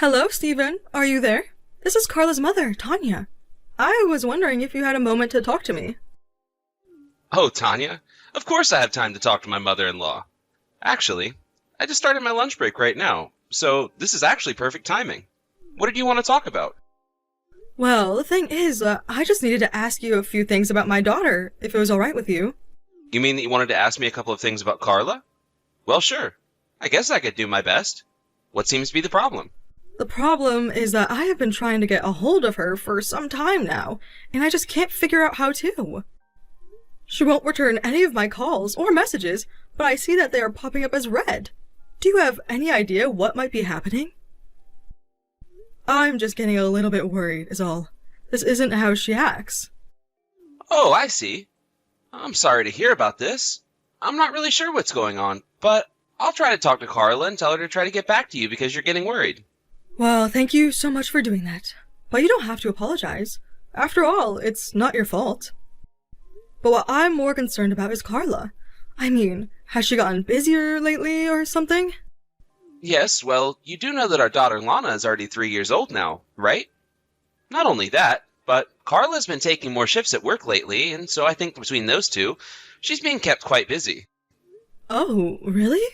Hello, Stephen. Are you there? This is Carla's mother, Tanya. I was wondering if you had a moment to talk to me. Oh, Tanya, of course I have time to talk to my mother-in-law. Actually, I just started my lunch break right now, so this is actually perfect timing. What did you want to talk about? Well, the thing is, I just needed to ask you a few things about my daughter, if it was alright with you. You mean that you wanted to ask me a couple of things about Carla? Well, sure. I guess I could do my best. What seems to be the problem? The problem is that I have been trying to get a hold of her for some time now, and I just can't figure out how to. She won't return any of my calls or messages, but I see that they are popping up as read. Do you have any idea what might be happening? I'm just getting a little bit worried, is all. This isn't how she acts. Oh, I see. I'm sorry to hear about this. I'm not really sure what's going on, but I'll try to talk to Carla and tell her to try to get back to you because you're getting worried. Well, thank you so much for doing that. But you don't have to apologize. After all, it's not your fault. But what I'm more concerned about is Carla. I mean, has she gotten busier lately or something? Yes, well, you do know that our daughter Lana is already 3 years old now, right? Not only that, but Carla's been taking more shifts at work lately, and so I think between those two, she's being kept quite busy. Oh, really?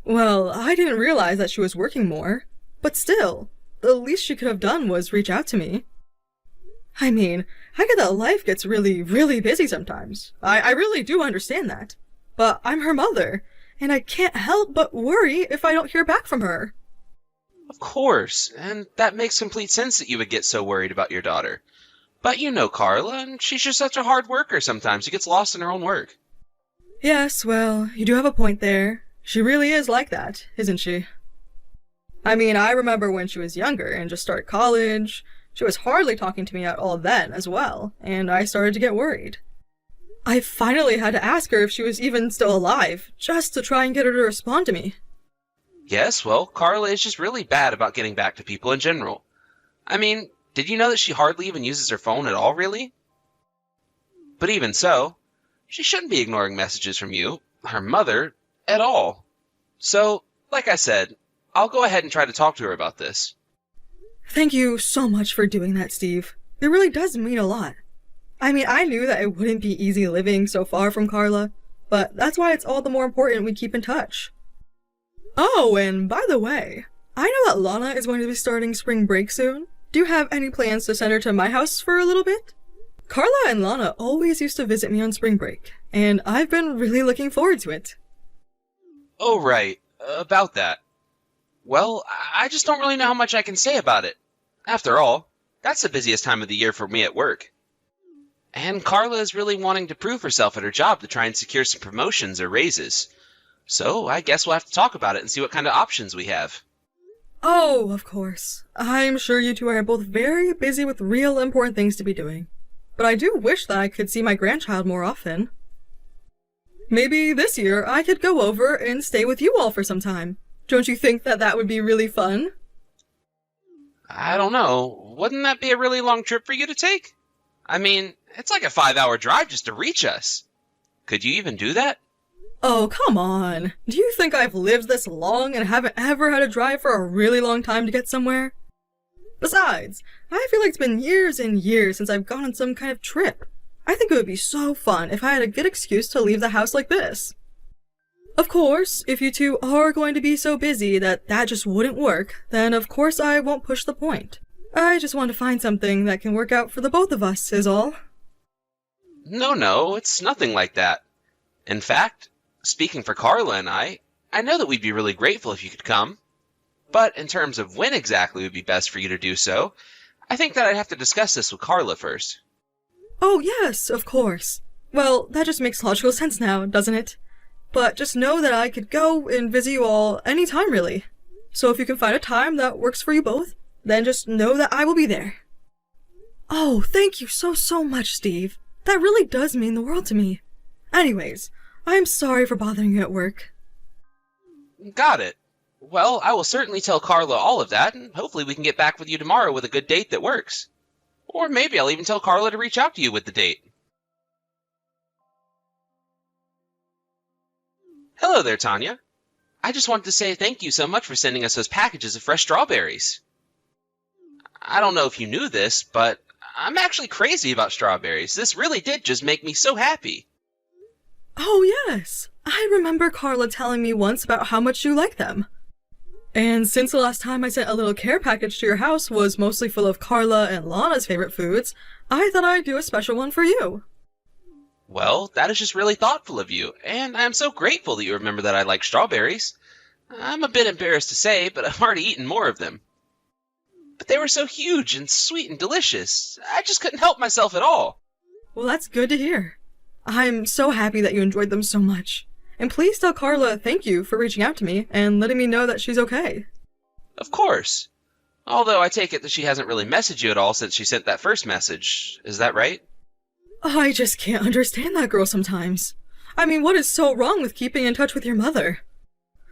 Well, I didn't realize that she was working more. But still, the least she could have done was reach out to me. I mean, I get that life gets really, really busy sometimes. I really do understand that. But I'm her mother, and I can't help but worry if I don't hear back from her. Of course, and that makes complete sense that you would get so worried about your daughter. But you know Carla, and she's just such a hard worker sometimes. She gets lost in her own work. Yes, well, you do have a point there. She really is like that, isn't she? I mean, I remember when she was younger and just started college. She was hardly talking to me at all then as well, and I started to get worried. I finally had to ask her if she was even still alive, just to try and get her to respond to me. Yes, well, Carla is just really bad about getting back to people in general. I mean, did you know that she hardly even uses her phone at all, really? But even so, she shouldn't be ignoring messages from you, her mother, at all. So, like I said, I'll go ahead and try to talk to her about this. Thank you so much for doing that, Steve. It really does mean a lot. I mean, I knew that it wouldn't be easy living so far from Carla, but that's why it's all the more important we keep in touch. Oh, and by the way, I know that Lana is going to be starting spring break soon. Do you have any plans to send her to my house for a little bit? Carla and Lana always used to visit me on spring break, and I've been really looking forward to it. Oh, right. About that. Well, I just don't really know how much I can say about it. After all, that's the busiest time of the year for me at work. And Carla is really wanting to prove herself at her job to try and secure some promotions or raises. So I guess we'll have to talk about it and see what kind of options we have. Oh, of course. I'm sure you two are both very busy with real important things to be doing. But I do wish that I could see my grandchild more often. Maybe this year I could go over and stay with you all for some time. Don't you think that that would be really fun? I don't know. Wouldn't that be a really long trip for you to take? I mean, it's like a 5-hour drive just to reach us. Could you even do that? Oh, come on. Do you think I've lived this long and haven't ever had to drive for a really long time to get somewhere? Besides, I feel like it's been years and years since I've gone on some kind of trip. I think it would be so fun if I had a good excuse to leave the house like this. Of course, if you two are going to be so busy that just wouldn't work, then of course I won't push the point. I just want to find something that can work out for the both of us, is all. No, it's nothing like that. In fact, speaking for Carla and I know that we'd be really grateful if you could come. But in terms of when exactly would be best for you to do so, I think that I'd have to discuss this with Carla first. Oh yes, of course. Well, that just makes logical sense now, doesn't it? But just know that I could go and visit you all anytime, really. So if you can find a time that works for you both, then just know that I will be there. Oh, thank you so much, Steve. That really does mean the world to me. Anyways, I'm sorry for bothering you at work. Got it. Well, I will certainly tell Carla all of that, and hopefully we can get back with you tomorrow with a good date that works. Or maybe I'll even tell Carla to reach out to you with the date. Hello there, Tanya. I just wanted to say thank you so much for sending us those packages of fresh strawberries. I don't know if you knew this, but I'm actually crazy about strawberries. This really did just make me so happy. Oh, yes. I remember Carla telling me once about how much you like them. And since the last time I sent a little care package to your house was mostly full of Carla and Lana's favorite foods, I thought I'd do a special one for you. Well, that is just really thoughtful of you, and I'm so grateful that you remember that I like strawberries. I'm a bit embarrassed to say, but I've already eaten more of them. But they were so huge and sweet and delicious. I just couldn't help myself at all. Well, that's good to hear. I'm so happy that you enjoyed them so much. And please tell Carla thank you for reaching out to me and letting me know that she's okay. Of course. Although I take it that she hasn't really messaged you at all since she sent that first message. Is that right? I just can't understand that girl sometimes. I mean, what is so wrong with keeping in touch with your mother?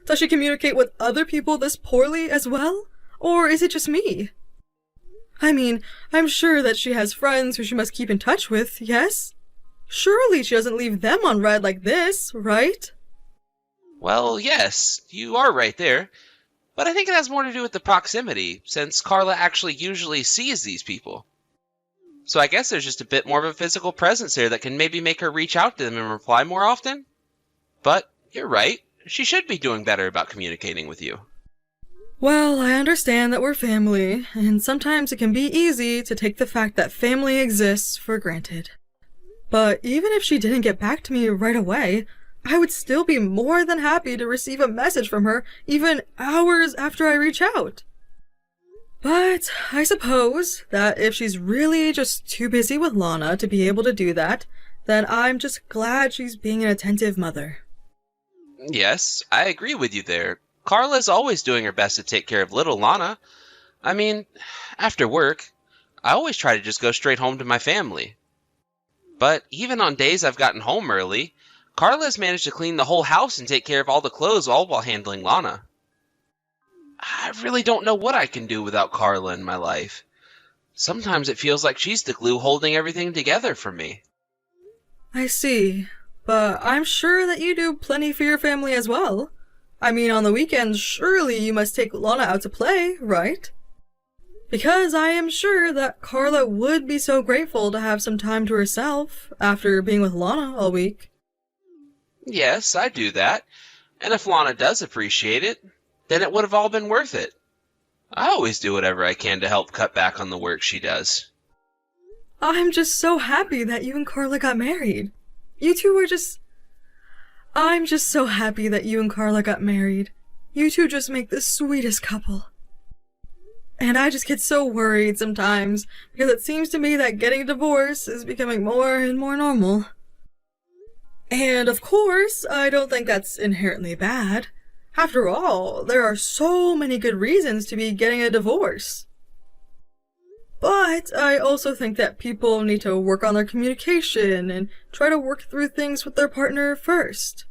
Does she communicate with other people this poorly as well? Or is it just me? I mean, I'm sure that she has friends who she must keep in touch with, yes? Surely she doesn't leave them on red like this, right? Well, yes, you are right there. But I think it has more to do with the proximity, since Carla actually usually sees these people. So I guess there's just a bit more of a physical presence there that can maybe make her reach out to them and reply more often. But you're right, she should be doing better about communicating with you. Well, I understand that we're family, and sometimes it can be easy to take the fact that family exists for granted. But even if she didn't get back to me right away, I would still be more than happy to receive a message from her even hours after I reach out. But I suppose that if she's really just too busy with Lana to be able to do that, then I'm just glad she's being an attentive mother. Yes, I agree with you there. Carla's always doing her best to take care of little Lana. I mean, after work, I always try to just go straight home to my family. But even on days I've gotten home early, Carla has managed to clean the whole house and take care of all the clothes all while handling Lana. I really don't know what I can do without Carla in my life. Sometimes it feels like she's the glue holding everything together for me. I see, but I'm sure that you do plenty for your family as well. I mean, on the weekends, surely you must take Lana out to play, right? Because I am sure that Carla would be so grateful to have some time to herself after being with Lana all week. Yes, I do that. And if Lana does appreciate it, then it would have all been worth it. I always do whatever I can to help cut back on the work she does. I'm just so happy that you and Carla got married. You two were just... I'm just so happy that you and Carla got married. You two just make the sweetest couple. And I just get so worried sometimes, because it seems to me that getting a divorce is becoming more and more normal. And of course, I don't think that's inherently bad. After all, there are so many good reasons to be getting a divorce. But I also think that people need to work on their communication and try to work through things with their partner first.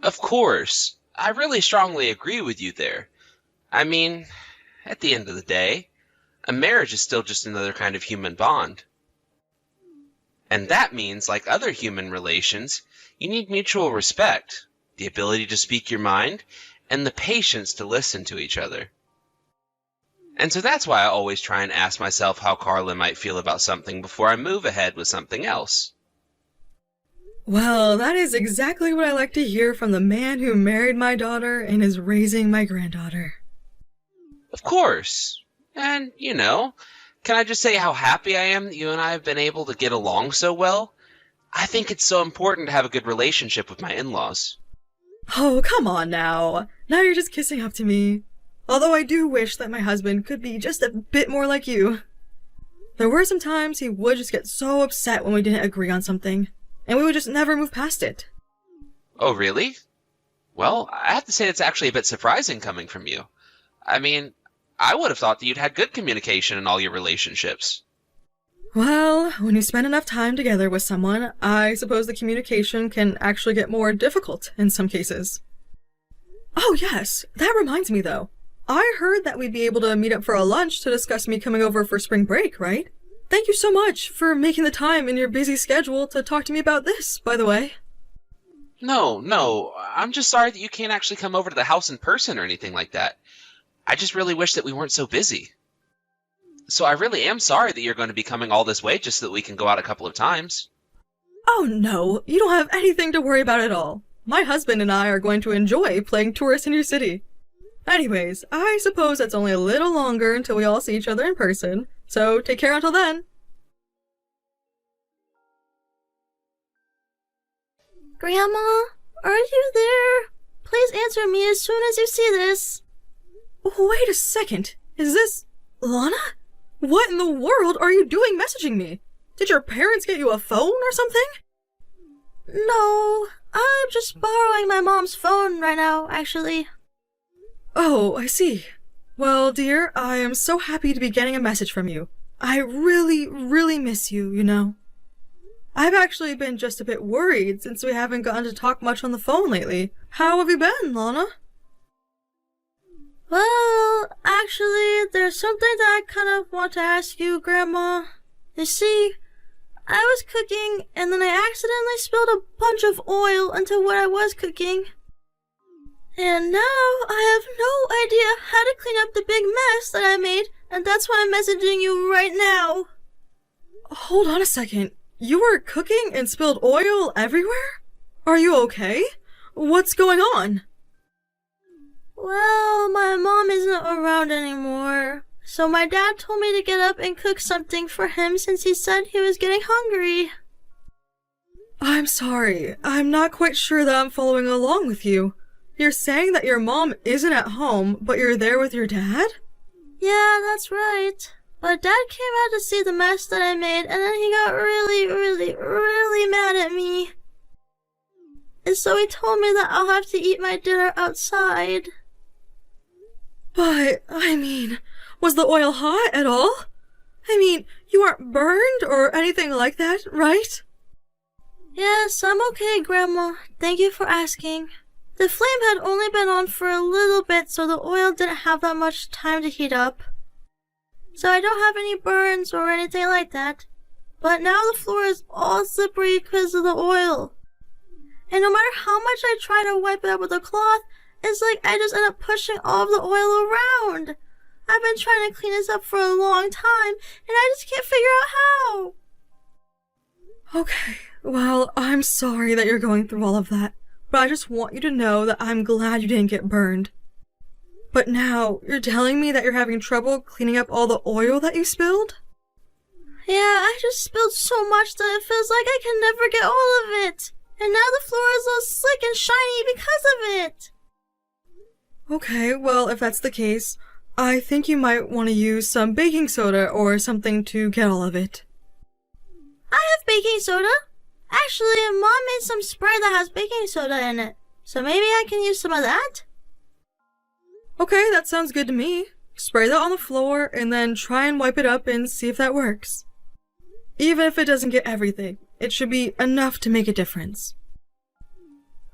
Of course. I really strongly agree with you there. I mean, at the end of the day, a marriage is still just another kind of human bond. And that means, like other human relations, you need mutual respect, the ability to speak your mind, and the patience to listen to each other. And so that's why I always try and ask myself how Carla might feel about something before I move ahead with something else. Well, that is exactly what I like to hear from the man who married my daughter and is raising my granddaughter. Of course. And, can I just say how happy I am that you and I have been able to get along so well? I think it's so important to have a good relationship with my in-laws. Oh, come on now. Now you're just kissing up to me. Although I do wish that my husband could be just a bit more like you. There were some times he would just get so upset when we didn't agree on something, and we would just never move past it. Oh, really? Well, I have to say it's actually a bit surprising coming from you. I mean, I would have thought that you'd had good communication in all your relationships. Well, when you spend enough time together with someone, I suppose the communication can actually get more difficult in some cases. Oh yes, that reminds me though. I heard that we'd be able to meet up for a lunch to discuss me coming over for spring break, right? Thank you so much for making the time in your busy schedule to talk to me about this, by the way. No, I'm just sorry that you can't actually come over to the house in person or anything like that. I just really wish that we weren't so busy. So I really am sorry that you're going to be coming all this way just so that we can go out a couple of times. Oh no, you don't have anything to worry about at all. My husband and I are going to enjoy playing tourists in your city. Anyways, I suppose it's only a little longer until we all see each other in person, so take care until then. Grandma, are you there? Please answer me as soon as you see this. Wait a second, is this Lana? What in the world are you doing messaging me? Did your parents get you a phone or something? No, I'm just borrowing my mom's phone right now, actually. Oh, I see. Well, dear, I am so happy to be getting a message from you. I really, really miss you, you know. I've actually been just a bit worried since we haven't gotten to talk much on the phone lately. How have you been, Lana? Well, actually, there's something that I kind of want to ask you, Grandma. You see, I was cooking, and then I accidentally spilled a bunch of oil into what I was cooking. And now I have no idea how to clean up the big mess that I made, and that's why I'm messaging you right now. Hold on a second. You were cooking and spilled oil everywhere? Are you okay? What's going on? Well, my mom isn't around anymore, so my dad told me to get up and cook something for him since he said he was getting hungry. I'm sorry. I'm not quite sure that I'm following along with you. You're saying that your mom isn't at home, but you're there with your dad? Yeah, that's right. But Dad came out to see the mess that I made, and then he got really mad at me. And so he told me that I'll have to eat my dinner outside. But, I mean, was the oil hot at all? I mean, you aren't burned or anything like that, right? Yes, I'm okay, Grandma. Thank you for asking. The flame had only been on for a little bit, so the oil didn't have that much time to heat up. So I don't have any burns or anything like that. But now the floor is all slippery because of the oil. And no matter how much I try to wipe it up with a cloth, it's like I just end up pushing all of the oil around. I've been trying to clean this up for a long time, and I just can't figure out how. Okay, well, I'm sorry that you're going through all of that, but I just want you to know that I'm glad you didn't get burned. But now, you're telling me that you're having trouble cleaning up all the oil that you spilled? Yeah, I just spilled so much that it feels like I can never get all of it. And now the floor is all slick and shiny because of it. Okay, well, if that's the case, I think you might want to use some baking soda or something to get all of it. I have baking soda. Actually, Mom made some spray that has baking soda in it. So maybe I can use some of that? Okay, that sounds good to me. Spray that on the floor and then try and wipe it up and see if that works. Even if it doesn't get everything, it should be enough to make a difference.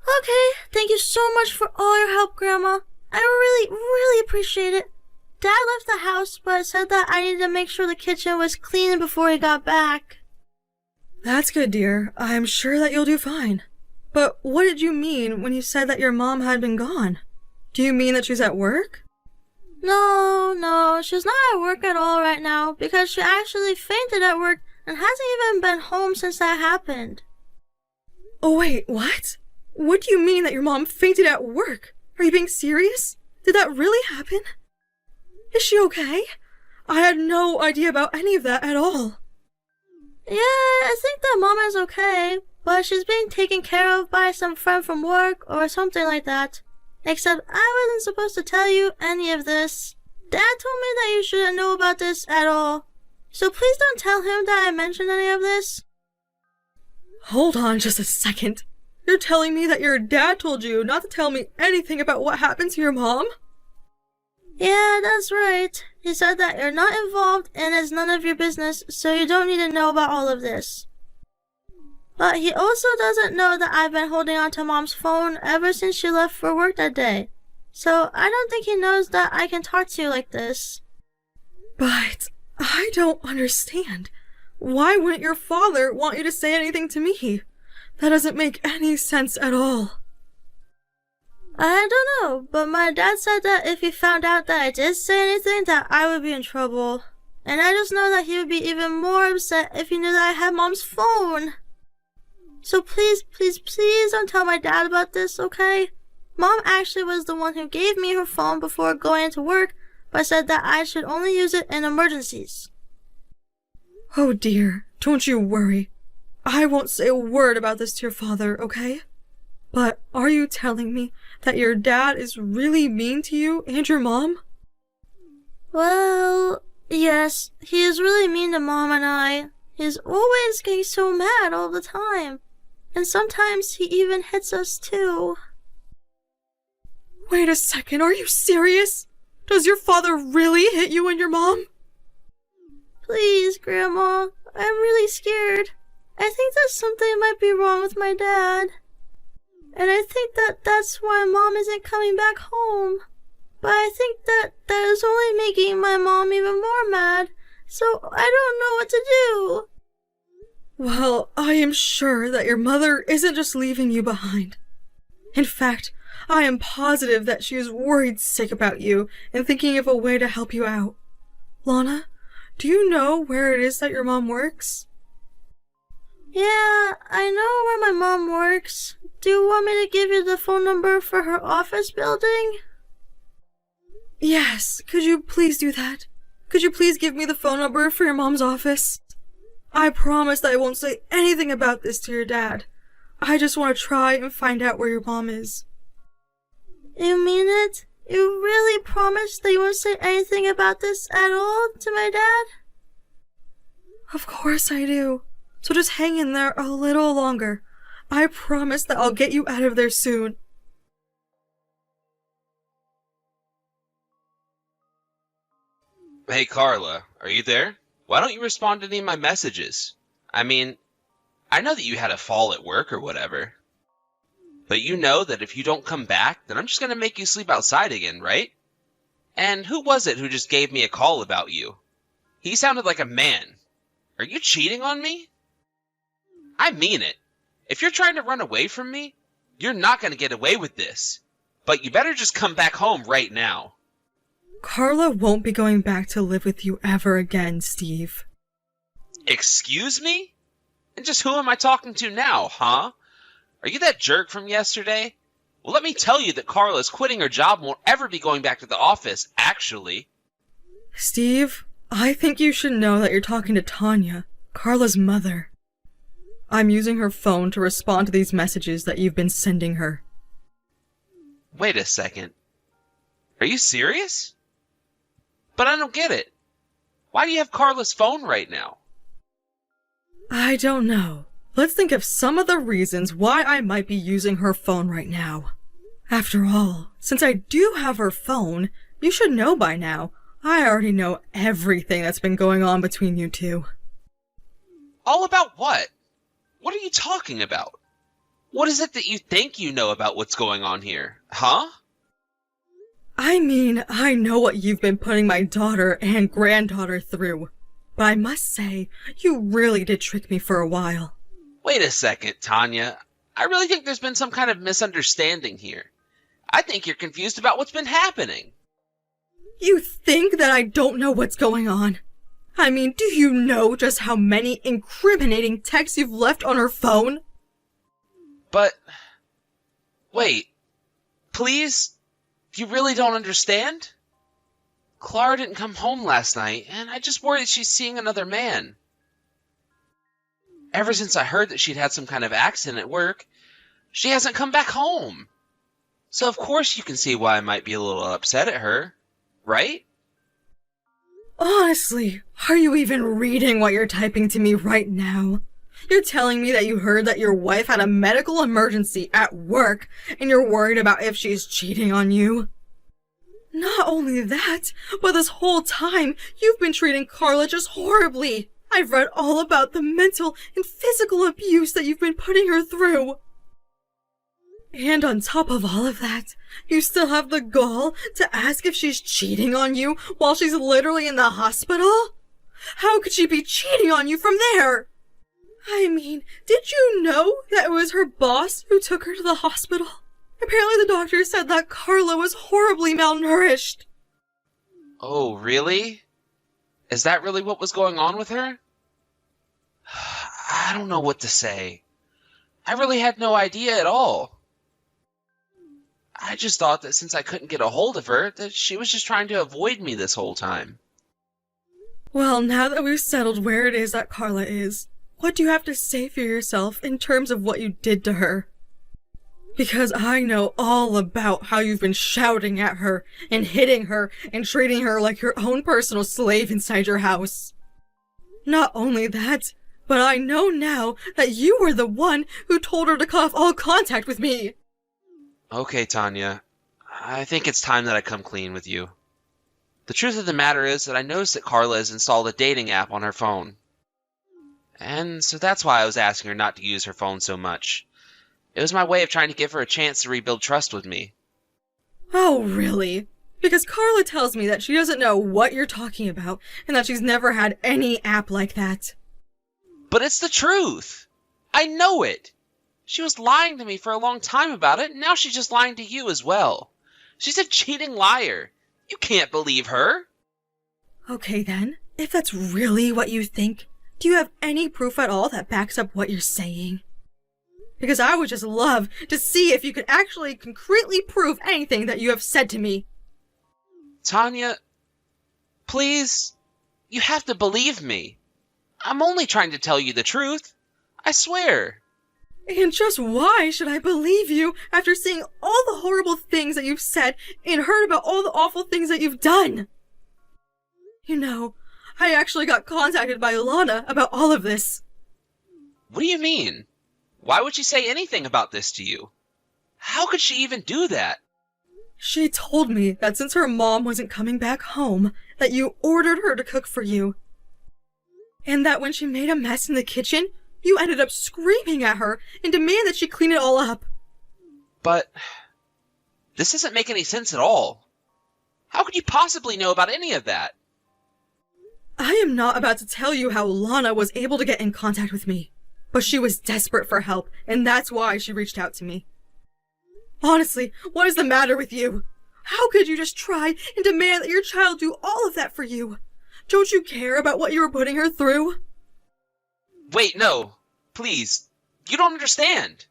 Okay, thank you so much for all your help, Grandma. I really appreciate it. Dad left the house, but said that I needed to make sure the kitchen was clean before he got back. That's good, dear. I'm sure that you'll do fine. But what did you mean when you said that your mom had been gone? Do you mean that she's at work? No, she's not at work at all right now because she actually fainted at work and hasn't even been home since that happened. Oh wait, what? What do you mean that your mom fainted at work? Are you being serious? Did that really happen? Is she okay? I had no idea about any of that at all. Yeah, I think that Mom is okay, but she's being taken care of by some friend from work or something like that. Except I wasn't supposed to tell you any of this. Dad told me that you shouldn't know about this at all. So please don't tell him that I mentioned any of this. Hold on just a second. You're telling me that your dad told you not to tell me anything about what happened to your mom? Yeah, that's right. He said that you're not involved and it's none of your business, so you don't need to know about all of this. But he also doesn't know that I've been holding on to Mom's phone ever since she left for work that day. So I don't think he knows that I can talk to you like this. But I don't understand. Why wouldn't your father want you to say anything to me? That doesn't make any sense at all. I don't know, but my dad said that if he found out that I did say anything, that I would be in trouble. And I just know that he would be even more upset if he knew that I had Mom's phone. So please, please, please don't tell my dad about this, okay? Mom actually was the one who gave me her phone before going into work, but said that I should only use it in emergencies. Oh dear, don't you worry. I won't say a word about this to your father, okay? But are you telling me that your dad is really mean to you and your mom? Well, yes, he is really mean to Mom and I. He's always getting so mad all the time. And sometimes he even hits us too. Wait a second, are you serious? Does your father really hit you and your mom? Please, Grandma, I'm really scared. I think that something might be wrong with my dad. And I think that that's why Mom isn't coming back home. But I think that is only making my mom even more mad, so I don't know what to do. Well, I am sure that your mother isn't just leaving you behind. In fact, I am positive that she is worried sick about you and thinking of a way to help you out. Lana, do you know where it is that your mom works? Yeah, I know where my mom works. Do you want me to give you the phone number for her office building? Yes, could you please do that? Could you please give me the phone number for your mom's office? I promise that I won't say anything about this to your dad. I just want to try and find out where your mom is. You mean it? You really promise that you won't say anything about this at all to my dad? Of course I do. So just hang in there a little longer. I promise that I'll get you out of there soon. Hey, Carla, are you there? Why don't you respond to any of my messages? I mean, I know that you had a fall at work or whatever. But you know that if you don't come back, then I'm just going to make you sleep outside again, right? And who was it who just gave me a call about you? He sounded like a man. Are you cheating on me? I mean it. If you're trying to run away from me, you're not going to get away with this. But you better just come back home right now. Carla won't be going back to live with you ever again, Steve. Excuse me? And just who am I talking to now, huh? Are you that jerk from yesterday? Well, let me tell you that Carla's quitting her job and won't ever be going back to the office, actually. Steve, I think you should know that you're talking to Tanya, Carla's mother. I'm using her phone to respond to these messages that you've been sending her. Wait a second. Are you serious? But I don't get it. Why do you have Carla's phone right now? I don't know. Let's think of some of the reasons why I might be using her phone right now. After all, since I do have her phone, you should know by now. I already know everything that's been going on between you two. All about what? What are you talking about? What is it that you think you know about what's going on here, huh? I mean, I know what you've been putting my daughter and granddaughter through. But I must say, you really did trick me for a while. Wait a second, Tanya. I really think there's been some kind of misunderstanding here. I think you're confused about what's been happening. You think that I don't know what's going on? I mean, do you know just how many incriminating texts you've left on her phone? But, wait, please? You really don't understand? Clara didn't come home last night, and I just worry that she's seeing another man. Ever since I heard that she'd had some kind of accident at work, she hasn't come back home. So of course you can see why I might be a little upset at her, right? Honestly, are you even reading what you're typing to me right now? You're telling me that you heard that your wife had a medical emergency at work, and you're worried about if she's cheating on you? Not only that, but this whole time, you've been treating Carla just horribly. I've read all about the mental and physical abuse that you've been putting her through. And on top of all of that, you still have the gall to ask if she's cheating on you while she's literally in the hospital? How could she be cheating on you from there? I mean, did you know that it was her boss who took her to the hospital? Apparently the doctor said that Carla was horribly malnourished. Oh, really? Is that really what was going on with her? I don't know what to say. I really had no idea at all. I just thought that since I couldn't get a hold of her, that she was just trying to avoid me this whole time. Well, now that we've settled where it is that Carla is, what do you have to say for yourself in terms of what you did to her? Because I know all about how you've been shouting at her and hitting her and treating her like your own personal slave inside your house. Not only that, but I know now that you were the one who told her to cut off all contact with me. Okay, Tanya. I think it's time that I come clean with you. The truth of the matter is that I noticed that Carla has installed a dating app on her phone. And so that's why I was asking her not to use her phone so much. It was my way of trying to give her a chance to rebuild trust with me. Oh, really? Because Carla tells me that she doesn't know what you're talking about and that she's never had any app like that. But it's the truth. I know it. She was lying to me for a long time about it, and now she's just lying to you as well. She's a cheating liar. You can't believe her. Okay then, if that's really what you think, do you have any proof at all that backs up what you're saying? Because I would just love to see if you could actually concretely prove anything that you have said to me. Tanya, please, you have to believe me. I'm only trying to tell you the truth. I swear. And just why should I believe you after seeing all the horrible things that you've said and heard about all the awful things that you've done? You know, I actually got contacted by Lana about all of this. What do you mean? Why would she say anything about this to you? How could she even do that? She told me that since her mom wasn't coming back home, that you ordered her to cook for you. And that when she made a mess in the kitchen, you ended up screaming at her and demanded that she clean it all up. But this doesn't make any sense at all. How could you possibly know about any of that? I am not about to tell you how Lana was able to get in contact with me, but she was desperate for help, and that's why she reached out to me. Honestly, what is the matter with you? How could you just try and demand that your child do all of that for you? Don't you care about what you were putting her through? Wait, no. Please. You don't understand.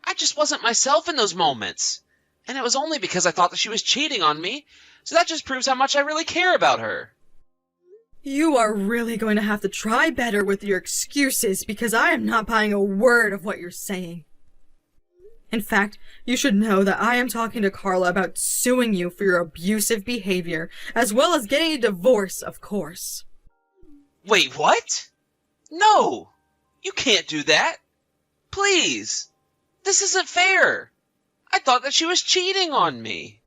I just wasn't myself in those moments. And it was only because I thought that she was cheating on me, so that just proves how much I really care about her. You are really going to have to try better with your excuses because I am not buying a word of what you're saying. In fact, you should know that I am talking to Carla about suing you for your abusive behavior, as well as getting a divorce, of course. Wait, what? No! You can't do that! Please! This isn't fair! I thought that she was cheating on me!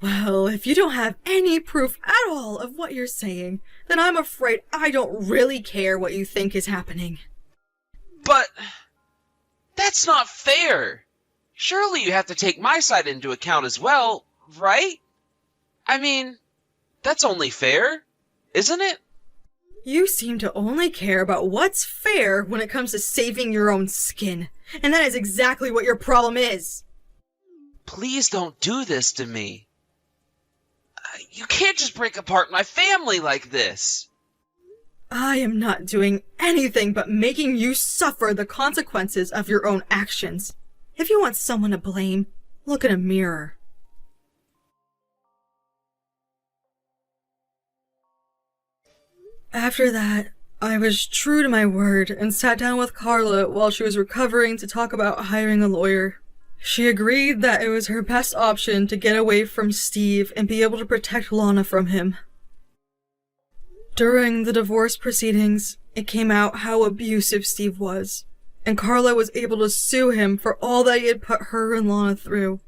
Well, if you don't have any proof at all of what you're saying, then I'm afraid I don't really care what you think is happening. But that's not fair! Surely you have to take my side into account as well, right? I mean, that's only fair, isn't it? You seem to only care about what's fair when it comes to saving your own skin, and that is exactly what your problem is. Please don't do this to me. You can't just break apart my family like this. I am not doing anything but making you suffer the consequences of your own actions. If you want someone to blame, look in a mirror. After that, I was true to my word and sat down with Carla while she was recovering to talk about hiring a lawyer. She agreed that it was her best option to get away from Steve and be able to protect Lana from him. During the divorce proceedings, it came out how abusive Steve was, and Carla was able to sue him for all that he had put her and Lana through.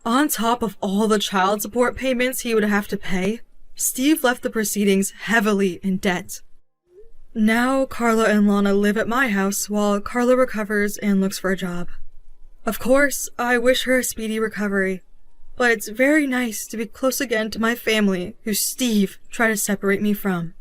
On top of all the child support payments he would have to pay, Steve left the proceedings heavily in debt. Now Carla and Lana live at my house while Carla recovers and looks for a job. Of course, I wish her a speedy recovery, but it's very nice to be close again to my family who Steve tried to separate me from.